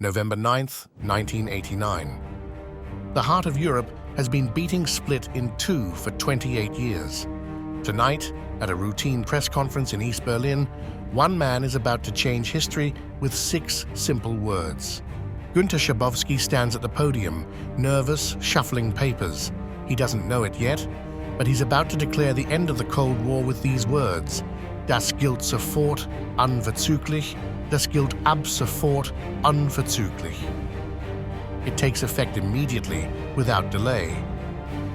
November 9th, 1989. The heart of Europe has been beating split in two for 28 years. Tonight, at a routine press conference in East Berlin, one man is about to change history with 6 simple words. Günter Schabowski stands at the podium, nervous, shuffling papers. He doesn't know it yet, but he's about to declare the end of the Cold War with these words: Das gilt sofort, unverzüglich, das gilt ab sofort, unverzüglich. It takes effect immediately, without delay.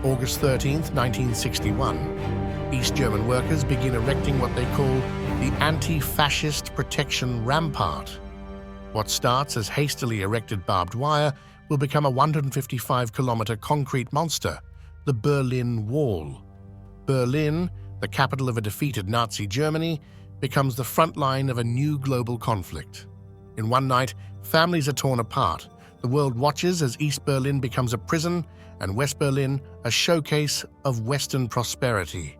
August 13th, 1961. East German workers begin erecting what they call the Anti-Fascist Protection Rampart. What starts as hastily erected barbed wire will become a 155-kilometer concrete monster, the Berlin Wall. Berlin, the capital of a defeated Nazi Germany, becomes the front line of a new global conflict. In one night, families are torn apart. The world watches as East Berlin becomes a prison and West Berlin a showcase of Western prosperity.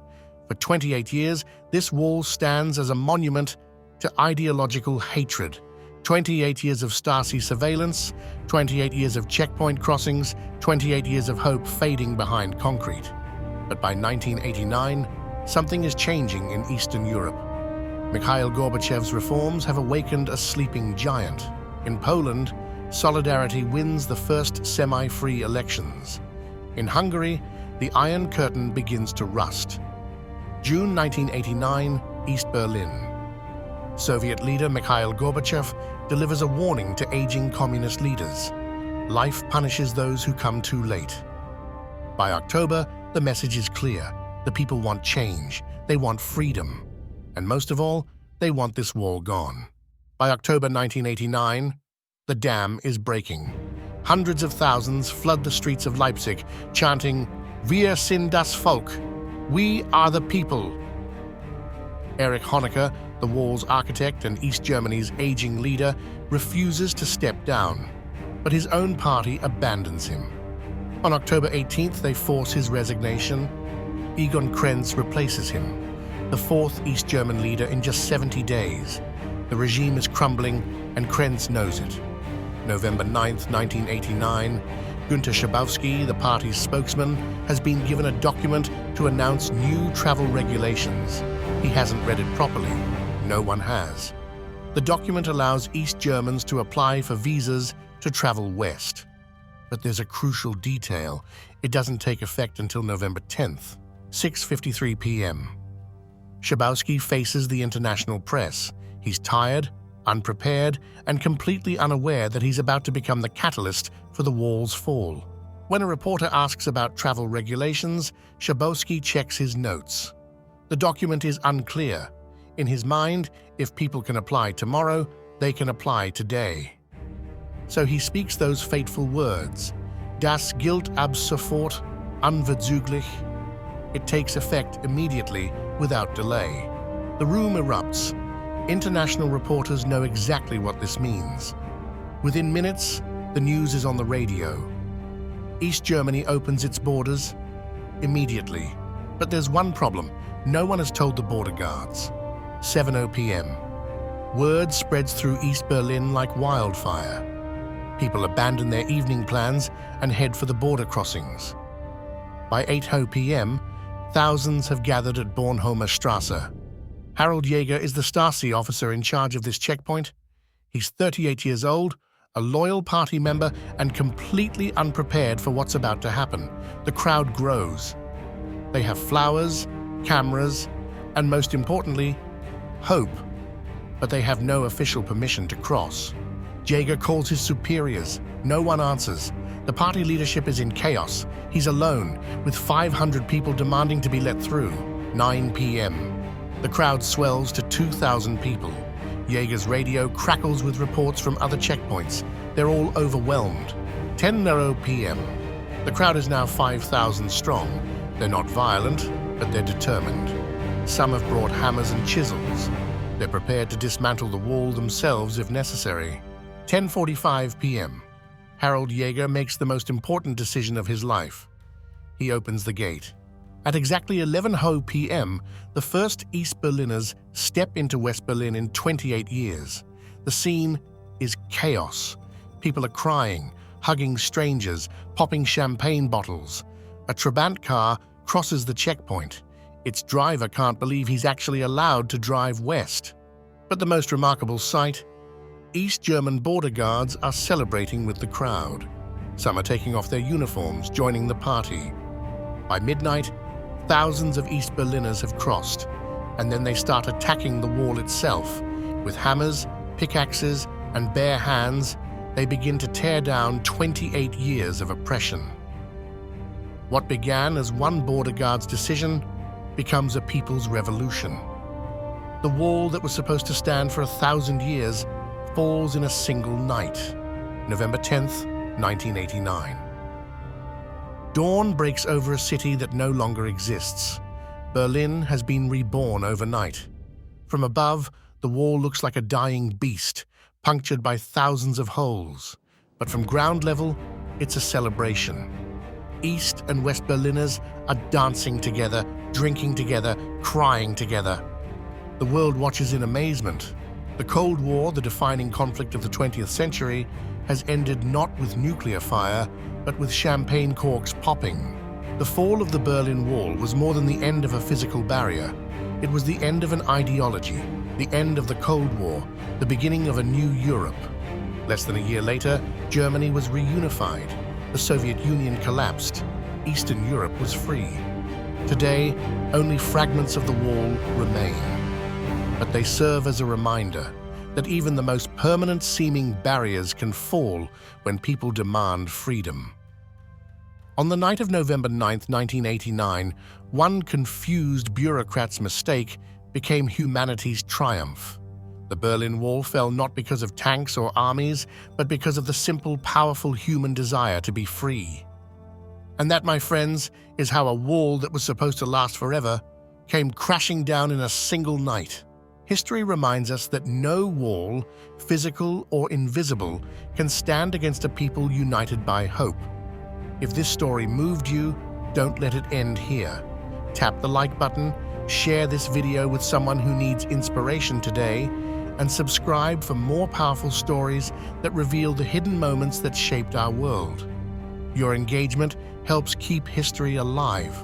For 28 years, this wall stands as a monument to ideological hatred. 28 years of Stasi surveillance, 28 years of checkpoint crossings, 28 years of hope fading behind concrete. But by 1989, something is changing in Eastern Europe. Mikhail Gorbachev's reforms have awakened a sleeping giant. In Poland, Solidarity wins the first semi-free elections. In Hungary, the Iron Curtain begins to rust. June 1989, East Berlin. Soviet leader Mikhail Gorbachev delivers a warning to aging communist leaders. Life punishes those who come too late. By October, the message is clear. The people want change. They want freedom. And most of all, they want this wall gone. By October 1989, the dam is breaking. Hundreds of thousands flood the streets of Leipzig, chanting, "Wir sind das Volk," "We are the people." Erich Honecker, the wall's architect and East Germany's aging leader, refuses to step down, but his own party abandons him. On October 18th, they force his resignation. Egon Krenz replaces him, the 4th East German leader in just 70 days. The regime is crumbling, and Krenz knows it. November 9th, 1989, Günter Schabowski, the party's spokesman, has been given a document to announce new travel regulations. He hasn't read it properly. No one has. The document allows East Germans to apply for visas to travel west. But there's a crucial detail. It doesn't take effect until November 10th, 6:53 p.m. Schabowski faces the international press. He's tired, unprepared, and completely unaware that he's about to become the catalyst for the wall's fall. When a reporter asks about travel regulations, Schabowski checks his notes. The document is unclear. In his mind, if people can apply tomorrow, they can apply today. So he speaks those fateful words, "Das gilt ab sofort, unverzüglich." It takes effect immediately, without delay. The room erupts. International reporters know exactly what this means. Within minutes, the news is on the radio. East Germany opens its borders immediately. But there's one problem. No one has told the border guards. 7:00 p.m. Word spreads through East Berlin like wildfire. People abandon their evening plans and head for the border crossings. By 8:00 p.m., thousands have gathered at Bornholmer Strasse. Harald Jäger is the Stasi officer in charge of this checkpoint. He's 38 years old, a loyal party member, and completely unprepared for what's about to happen. The crowd grows. They have flowers, cameras, and most importantly, hope. But they have no official permission to cross. Jäger calls his superiors. No one answers. The party leadership is in chaos. He's alone, with 500 people demanding to be let through. 9 p.m. The crowd swells to 2,000 people. Jäger's radio crackles with reports from other checkpoints. They're all overwhelmed. 10:00 p.m. The crowd is now 5,000 strong. They're not violent, but they're determined. Some have brought hammers and chisels. They're prepared to dismantle the wall themselves if necessary. 10:45 p.m. Harald Jäger makes the most important decision of his life. He opens the gate. At exactly 11:00 p.m., the first East Berliners step into West Berlin in 28 years. The scene is chaos. People are crying, hugging strangers, popping champagne bottles. A Trabant car crosses the checkpoint. Its driver can't believe he's actually allowed to drive west. But the most remarkable sight: East German border guards are celebrating with the crowd. Some are taking off their uniforms, joining the party. By midnight, thousands of East Berliners have crossed, and then they start attacking the wall itself. With hammers, pickaxes, and bare hands, they begin to tear down 28 years of oppression. What began as one border guard's decision becomes a people's revolution. The wall that was supposed to stand for 1,000 years falls in a single night, November 10th, 1989. Dawn breaks over a city that no longer exists. Berlin has been reborn overnight. From above, the wall looks like a dying beast, punctured by thousands of holes. But from ground level, it's a celebration. East and West Berliners are dancing together, drinking together, crying together. The world watches in amazement. The Cold War, the defining conflict of the 20th century, has ended not with nuclear fire, but with champagne corks popping. The fall of the Berlin Wall was more than the end of a physical barrier. It was the end of an ideology, the end of the Cold War, the beginning of a new Europe. Less than a year later, Germany was reunified. The Soviet Union collapsed. Eastern Europe was free. Today, only fragments of the wall remain. But they serve as a reminder that even the most permanent-seeming barriers can fall when people demand freedom. On the night of November 9, 1989, one confused bureaucrat's mistake became humanity's triumph. The Berlin Wall fell not because of tanks or armies, but because of the simple, powerful human desire to be free. And that, my friends, is how a wall that was supposed to last forever came crashing down in a single night. History reminds us that no wall, physical or invisible, can stand against a people united by hope. If this story moved you, don't let it end here. Tap the like button, share this video with someone who needs inspiration today, and subscribe for more powerful stories that reveal the hidden moments that shaped our world. Your engagement helps keep history alive.